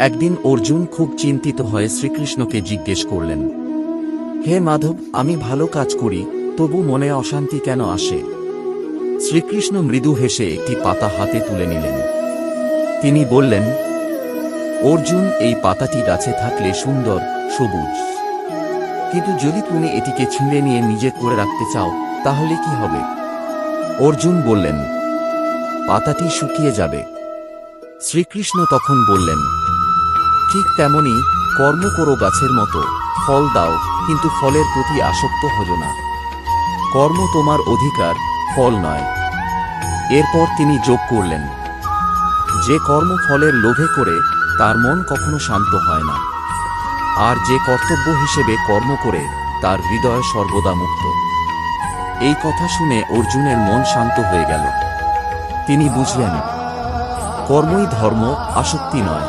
একদিন অর্জুন খুব চিন্তিত হয়ে শ্রীকৃষ্ণকে জিজ্ঞেস করলেন, হে মাধব, আমি ভালো কাজ করি, তবু মনে অশান্তি কেন আসে? শ্রীকৃষ্ণ মৃদু হেসে একটি পাতা হাতে তুলে নিলেন। তিনি বললেন, অর্জুন, এই পাতাটি গাছে থাকলে সুন্দর সবুজ, কিন্তু যদি তুমি এটিকে ছিঁড়ে নিয়ে নিজে করে রাখতে চাও তাহলে কি হবে? অর্জুন বললেন, পাতাটি শুকিয়ে যাবে। শ্রীকৃষ্ণ তখন বললেন, ঠিক তেমনি কর্ম করো গাছের মতো, ফল দাও, কিন্তু ফলের প্রতি আসক্ত হজো না। কর্ম তোমার অধিকার, ফল নয়। এরপর তিনি যোগ করলেন, যে কর্ম ফলের লোভে করে তার মন কখনো শান্ত হয় না, আর যে কর্তব্য হিসেবে কর্ম করে তার হৃদয় সর্বদা মুক্ত। এই কথা শুনে অর্জুনের মন শান্ত হয়ে গেল। তিনি বুঝলেন, কর্মই ধর্ম, আসক্তি নয়।